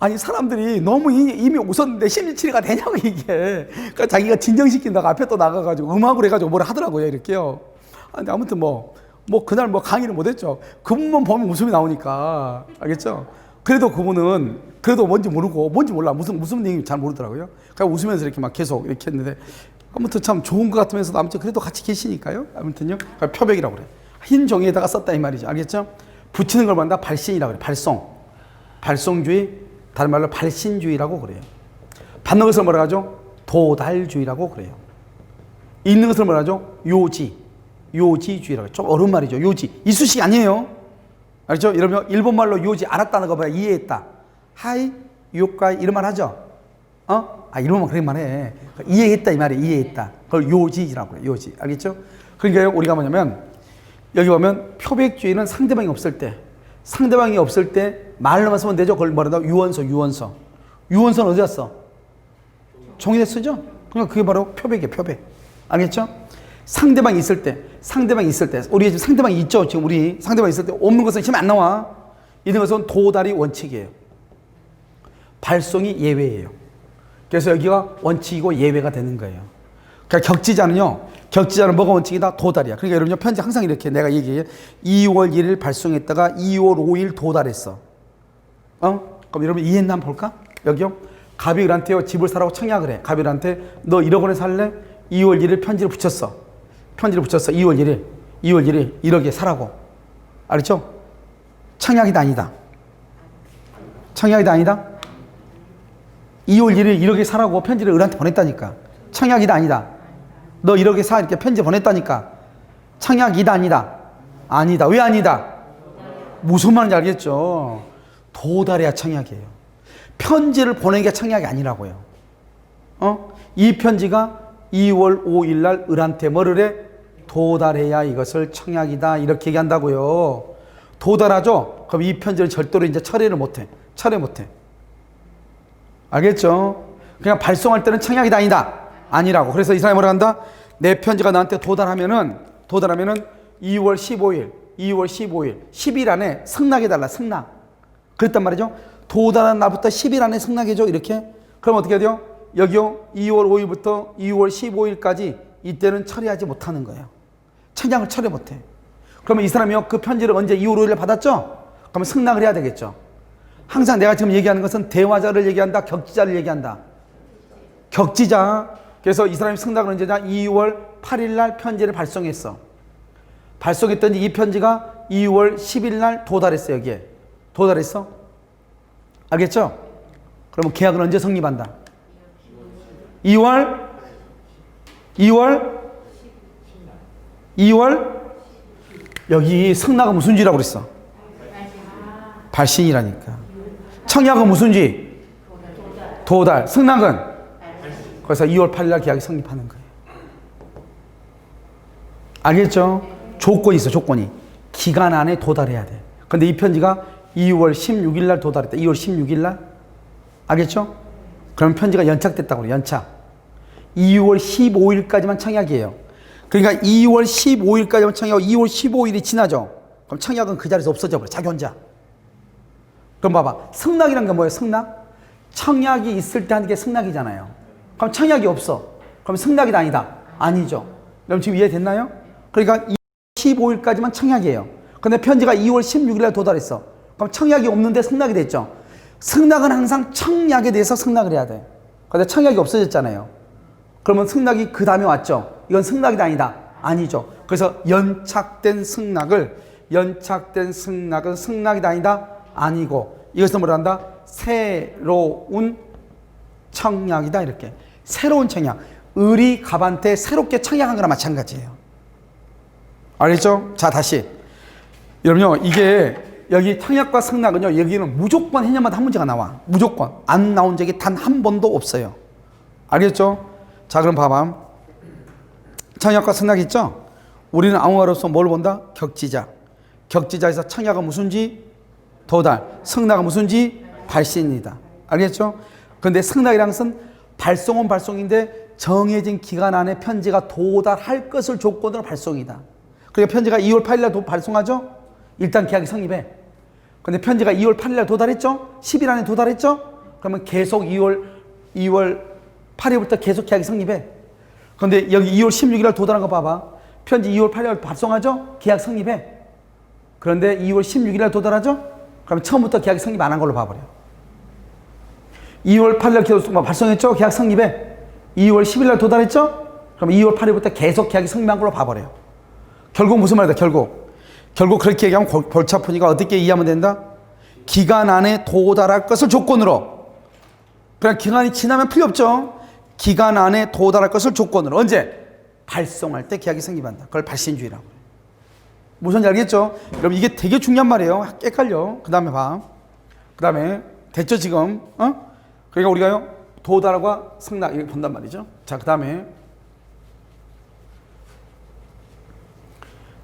아니 사람들이 너무 이미 웃었는데 심리치료가 되냐고 이게. 그러니까 자기가 진정시킨다고 앞에 또 나가가지고 음악으로 해가지고 뭐라 하더라고요. 이렇게요. 아무튼 그날 강의를 못했죠. 그분만 보면 웃음이 나오니까. 알겠죠? 그래도 그분은 그래도 뭔지 모르고 뭔지 몰라. 무슨 내용인지 잘 모르더라고요. 그러니까 웃으면서 이렇게 막 계속 이렇게 했는데 아무튼 참 좋은 것 같으면서도 아무튼 그래도 같이 계시니까요. 아무튼요. 그러니까 표백이라고 그래. 흰 종이에다가 썼다 이 말이죠. 알겠죠? 붙이는 걸 만다 발신이라고 그래. 발송. 발송주의, 다른 말로 발신주의라고 그래요. 받는 것을 뭐라 하죠? 도달주의라고 그래요. 있는 것을 뭐라 하죠? 요지주의라고. 좀 어려운 말이죠. 요지. 이쑤시개 아니에요. 알죠? 여러분, 일본말로 요지 알았다는 거 봐요. 이해했다. 하이, 요까이 이런 말 하죠? 일본말 그런 말 해. 이해했다 이 말이에요. 이해했다. 그걸 요지라고 해요. 요지. 알겠죠? 그러니까 우리가 뭐냐면, 여기 보면 표백주의는 상대방이 없을 때 말로만 쓰면 되죠? 그걸 뭐라고? 유언서는 어디 갔어? 종이에 쓰죠? 그러니까 그게 바로 표백이에요. 표백. 알겠죠? 상대방이 있을 때, 우리 지금 상대방이 있죠? 지금 우리 상대방이 있을 때 없는 것은 힘 안 나와. 있는 것은 도달이 원칙이에요. 발송이 예외예요. 그래서 여기가 원칙이고 예외가 되는 거예요. 그러니까 격지자는 뭐가 원칙이다? 도달이야. 그러니까 여러분요, 편지 항상 이렇게 내가 얘기해. 2월 1일 발송했다가 2월 5일 도달했어. 그럼 여러분 이해했나 한번 볼까? 여기요. 가비을한테요, 집을 사라고 청약을 해. 가비을한테 너 1억 원에 살래? 2월 1일 편지를 붙였어. 2월 1일 1억에 사라고. 알았죠? 청약이다 아니다? 2월 1일 1억에 사라고 편지를 을한테 보냈다니까. 청약이다 아니다? 너 1억에 사 이렇게 편지 보냈다니까. 청약이다 아니다? 아니다. 왜 아니다? 무슨 말인지 알겠죠? 도달해야 청약이에요. 편지를 보낸 게 청약이 아니라고요. 이 편지가 2월 5일 날 을한테 뭐를 해? 도달해야 이것을 청약이다 이렇게 얘기한다고요. 도달하죠? 그럼 이 편지를 절대로 이제 철회 못해. 알겠죠? 그냥 발송할 때는 청약이다 아니다? 아니라고. 그래서 이 사람이 뭐라 한다? 내 편지가 나한테 도달하면은 2월 15일 10일 안에 승낙해달라. 승낙. 그랬단 말이죠. 도달한 날부터 10일 안에 승낙해줘. 이렇게. 그럼 어떻게 돼요? 여기요. 2월 5일부터 2월 15일까지 이때는 처리하지 못하는 거예요. 청약을 처리 못해. 그러면 이 사람이요. 그 편지를 언제 2월 5일에 받았죠? 그러면 승낙을 해야 되겠죠. 항상 내가 지금 얘기하는 것은 대화자를 얘기한다. 격지자를 얘기한다. 격지자. 그래서 이 사람이 승낙을 언제냐? 2월 8일 날 편지를 발송했어. 발송했더니 이 편지가 2월 10일 날 도달했어. 여기에. 도달했어? 알겠죠? 그러면 계약은 언제 성립한다? 2월 여기 승낙은 무슨 지라고 그랬어? 발신이라니까. 청약은 무슨 지? 도달. 승낙은? 그래서 2월 8일 날 계약이 성립하는 거예요. 알겠죠? 조건이 있어. 조건이. 기간 안에 도달해야 돼. 근데 이 편지가 2월 16일 날 도달했다. 2월 16일 날. 알겠죠? 그럼 편지가 연착됐다고 그래요. 연착. 2월 15일까지만 청약이에요. 그러니까 2월 15일까지만 청약하고 2월 15일이 지나죠. 그럼 청약은 그 자리에서 없어져 버려. 자기 혼자. 그럼 봐봐. 승낙이란 게 뭐예요? 승낙? 청약이 있을 때 하는 게 승낙이잖아요. 그럼 청약이 없어. 그럼 승낙이다 아니다? 아니죠. 그럼 지금 이해됐나요? 그러니까 2월 15일까지만 청약이에요. 근데 편지가 2월 16일 날 도달했어. 그럼 청약이 없는데 승낙이 됐죠. 승낙은 항상 청약에 대해서 승낙을 해야 돼. 근데 청약이 없어졌잖아요. 그러면 승낙이 그 다음에 왔죠. 이건 승낙이다 아니다? 아니죠. 그래서 연착된 승낙은 승낙이다 아니다? 아니고 이것은 뭐라 한다? 새로운 청약이다. 이렇게. 새로운 청약. 을이 갑한테 새롭게 청약한 거나 마찬가지예요. 알겠죠? 자, 다시. 여러분요, 이게 여기 청약과 승낙은요, 여기는 무조건 해년마다 한 문제가 나와. 무조건. 안 나온 적이 단 한 번도 없어요. 알겠죠? 자, 그럼 봐봐. 청약과 승낙 있죠? 우리는 아무가로서 뭘 본다? 격지자. 격지자에서 청약은 무슨 지? 도달. 승낙은 무슨 지? 발신이다. 알겠죠? 그런데 승낙이란 것은 발송은 발송인데 정해진 기간 안에 편지가 도달할 것을 조건으로 발송이다. 그러니까 편지가 2월 8일 날 발송하죠? 일단 계약이 성립해. 근데 편지가 2월 8일 날 도달했죠? 10일 안에 도달했죠? 그러면 계속 2월 8일부터 계속 계약이 성립해. 그런데 여기 2월 16일 날 도달한 거 봐봐. 편지 2월 8일 날 발송하죠? 계약 성립해. 그런데 2월 16일 날 도달하죠? 그럼 처음부터 계약이 성립 안 한 걸로 봐버려. 2월 8일 기도 발송했죠? 계약 성립에. 2월 10일 날 도달했죠? 그럼 2월 8일부터 계속 계약이 성립한 걸로 봐버려요. 결국 무슨 말이다, 결국 그렇게 얘기하면 골치 아프니까 어떻게 이해하면 된다? 기간 안에 도달할 것을 조건으로. 그냥 기간이 지나면 필요 없죠. 기간 안에 도달할 것을 조건으로. 언제? 발송할 때 계약이 성립한다. 그걸 발신주의라고. 무슨 알겠죠? 여러분 이게 되게 중요한 말이에요. 헷갈려. 그 다음에 봐. 그 다음에 됐죠 지금? 그러니까 우리가요 도달과 승낙 이렇게 본단 말이죠. 자, 그 다음에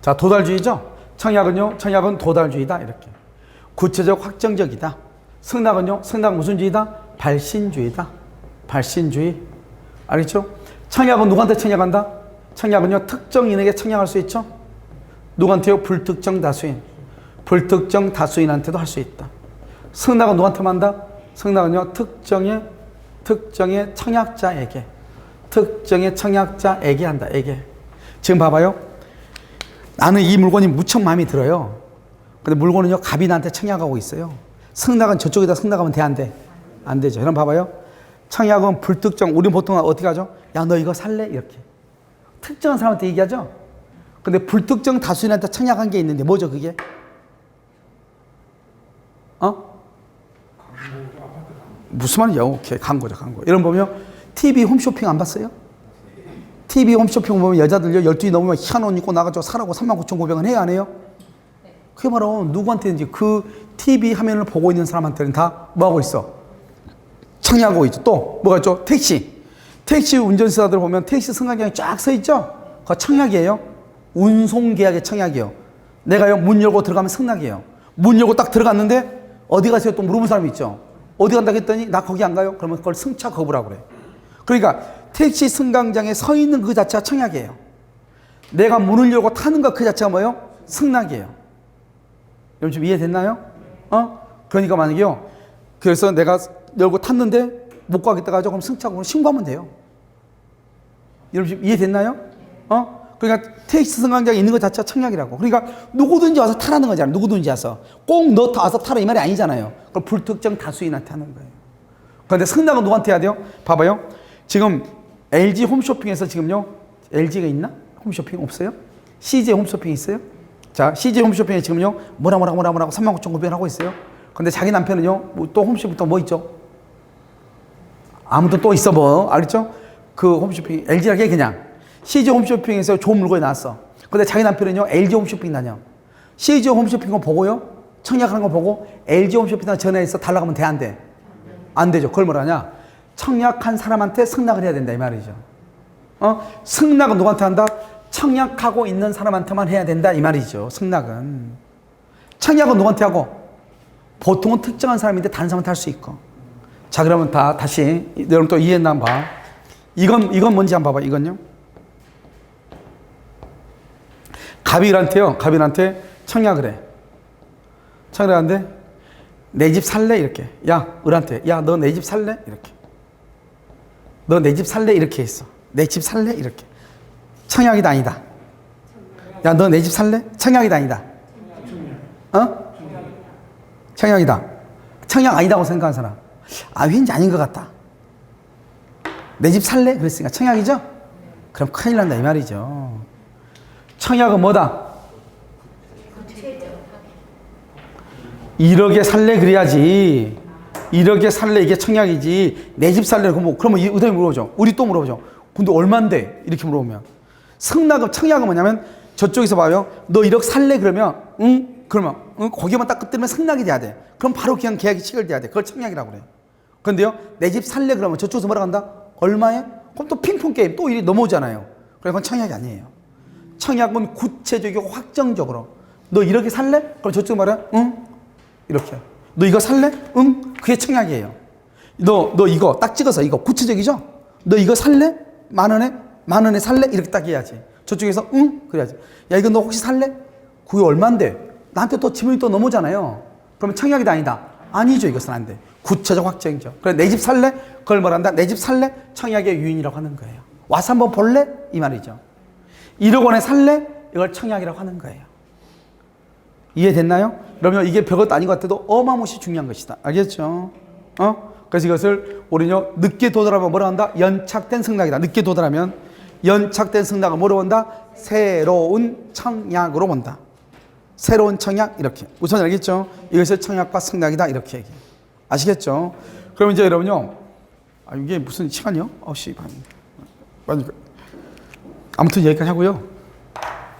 자, 도달주의죠. 청약은 도달주의다 이렇게. 구체적 확정적이다. 승낙은 무슨 주의다? 발신주의다. 발신주의. 알겠죠? 청약은 누구한테 청약한다? 청약은요 특정인에게 청약할 수 있죠. 누구한테요? 불특정 다수인. 불특정 다수인한테도 할 수 있다. 승낙은 누구한테만 한다? 승낙은요 특정의 청약자에게 한다. 에게. 지금 봐봐요. 나는 이 물건이 무척 마음에 들어요. 근데 물건은요 갑이 나한테 청약하고 있어요. 승낙은 저쪽에다 승낙하면 돼, 안 돼? 안 되죠. 그럼 봐봐요. 청약은 불특정. 우리는 보통 어떻게 하죠? 야, 너 이거 살래? 이렇게 특정한 사람한테 얘기하죠. 근데 불특정 다수인한테 청약한 게 있는데 뭐죠 그게? 무슨 말이야? 오케이, 광고죠, 광고. 여러분 보면 TV 홈쇼핑 안 봤어요? TV 홈쇼핑 보면 여자들요 12시 넘으면 희한 옷 입고 나가지고 사라고 39,900원 해야 안 해요? 그게 바로 누구한테든지 그 TV 화면을 보고 있는 사람한테는 다 뭐하고 있어? 청약하고 있죠. 또 뭐가 있죠? 택시 운전사들 보면 택시 승강장이 쫙 서 있죠? 그거 청약이에요. 운송계약의 청약이에요. 내가요 문 열고 들어가면 승낙이에요. 문 열고 딱 들어갔는데 어디 가세요? 또 물어본 사람이 있죠. 어디 간다고 했더니 나 거기 안 가요? 그러면 그걸 승차 거부라고 그래. 그러니까 택시 승강장에 서 있는 그 자체가 청약이에요. 내가 문을 열고 타는 것 그 자체가 뭐예요? 승낙이에요. 여러분 좀 이해됐나요? 그러니까 만약에요. 그래서 내가 열고 탔는데 못 가겠다 가지고 그럼 승차 거부 신고하면 돼요. 여러분 좀 이해됐나요? 그러니까 택시 승강장에 있는 것 자체가 청약이라고. 그러니까 누구든지 와서 타라는 거잖아요. 누구든지 와서. 꼭 너 와서 타라 이 말이 아니잖아요. 그걸 불특정 다수인한테 하는 거예요. 그런데 승낙은 누구한테 해야 돼요? 봐봐요. 지금 LG 홈쇼핑에서 지금요. LG가 있나? 홈쇼핑 없어요? CJ 홈쇼핑 있어요? 자, CJ 홈쇼핑에 지금요. 뭐라고 39,900원 하고 있어요. 근데 자기 남편은요. 또 홈쇼핑 또 뭐 있죠? 아무도 또 있어 뭐. 알겠죠? 그 홈쇼핑 LG라게 그냥. CJ 홈쇼핑에서 좋은 물건이 나왔어. 근데 자기 남편은요 LG 홈쇼핑 다녀. CJ 홈쇼핑 거 보고요 청약하는 거 보고 LG 홈쇼핑에 전화해서 달라고 하면 돼, 안 돼? 안 되죠. 그걸 뭐라냐? 청약한 사람한테 승낙을 해야 된다 이 말이죠. 승낙은 누구한테 한다? 청약하고 있는 사람한테만 해야 된다 이 말이죠. 승낙은. 청약은 누구한테 하고? 보통은 특정한 사람인데 다른 사람한테 할 수 있고. 자, 그러면 다시 여러분 또 이해했나 한번 봐. 이건 뭔지 한번 봐봐. 이건요. 갑일한테 청약을 해. 청약을 하는데 내 집 살래? 이렇게. 야, 을한테. 야, 너 내 집 살래? 이렇게. 너 내 집 살래? 이렇게 했어. 내 집 살래? 이렇게. 청약이다 아니다? 야, 너 내 집 살래? 청약이다 아니다? 청약이다. 청약 아니다고 생각하는 사람. 왠지 아닌 것 같다. 내 집 살래? 그랬으니까 청약이죠? 그럼 큰일 난다 이 말이죠. 청약은 뭐다? 1억에 살래 그래야지. 1억에 살래 이게 청약이지. 내 집 살래 그러면 의dom이 물어보죠. 우리 또 물어보죠. 근데 얼만데? 이렇게 물어보면 승낙은 청약은 뭐냐면 저쪽에서 봐요. 너 1억 살래 그러면 응? 그러면 거기만 딱 끝들면 승낙이 돼야 돼. 그럼 바로 그냥 계약이 체결돼야 돼. 그걸 청약이라고 그래. 그런데요 내 집 살래 그러면 저쪽에서 뭐라고 한다? 얼마에? 그럼 또 핑퐁 게임 또 일이 넘어오잖아요. 그러니까 그건 청약이 아니에요. 청약은 구체적이고 확정적으로 너 이렇게 살래? 그럼 저쪽 말해 응? 이렇게. 너 이거 살래? 응? 그게 청약이에요. 너 이거 딱 찍어서 이거 구체적이죠? 너 이거 살래? 만 원에 살래? 이렇게 딱 해야지. 저쪽에서 응? 그래야지. 야, 이거 너 혹시 살래? 그게 얼만데? 나한테 또 지문이 또 넘어오잖아요. 그러면 청약이다 아니다? 아니죠. 이것은 안 돼. 구체적 확정이죠. 그래, 내 집 살래? 그걸 말한다. 내 집 살래? 청약의 유인이라고 하는 거예요. 와서 한번 볼래? 이 말이죠. 1억 원에 살래? 이걸 청약이라고 하는 거예요. 이해됐나요? 그러면 이게 별것도 아닌 것 같아도 어마무시 중요한 것이다. 알겠죠? 그래서 이것을 우리는요, 늦게 도달하면 뭐라 한다? 연착된 승낙이다. 늦게 도달하면 연착된 승낙을 뭐로 본다? 새로운 청약으로 본다. 새로운 청약, 이렇게. 우선 알겠죠? 이것을 청약과 승낙이다. 이렇게 얘기해. 아시겠죠? 그럼 이제 여러분요, 이게 무슨 시간이요? 9시 반. 아무튼 여기까지 하고요.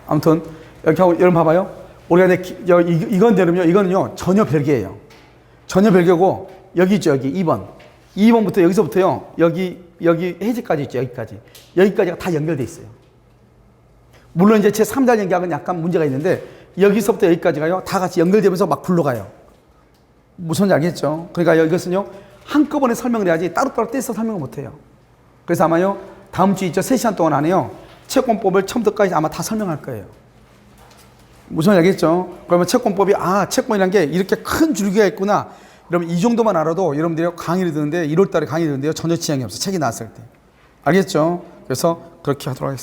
아무튼, 이렇게 하고, 여러분 봐봐요. 우리가 이건 여러분요, 이거는요, 전혀 별개예요. 전혀 별개고, 여기 있죠, 여기 2번. 2번부터 여기서부터요, 여기 해지까지 있죠, 여기까지. 여기까지가 다 연결돼 있어요. 물론 이제 제 3자 연계학은 약간 문제가 있는데, 여기서부터 여기까지가요, 다 같이 연결되면서 막 굴러가요. 무슨 알겠죠? 그러니까 이것은요, 한꺼번에 설명을 해야지 따로따로 떼서 설명을 못 해요. 그래서 아마요, 다음 주 있죠, 3시간 동안 안에요, 채권법을 처음부터까지 아마 다 설명할 거예요. 무슨 알겠죠? 그러면 채권법이, 채권이란 게 이렇게 큰 줄기가 있구나. 그러면 이 정도만 알아도 여러분들이 강의를 듣는데, 1월 달에 강의를 듣는데요, 전혀 지장이 없어요. 책이 나왔을 때. 알겠죠? 그래서 그렇게 하도록 하겠습니다.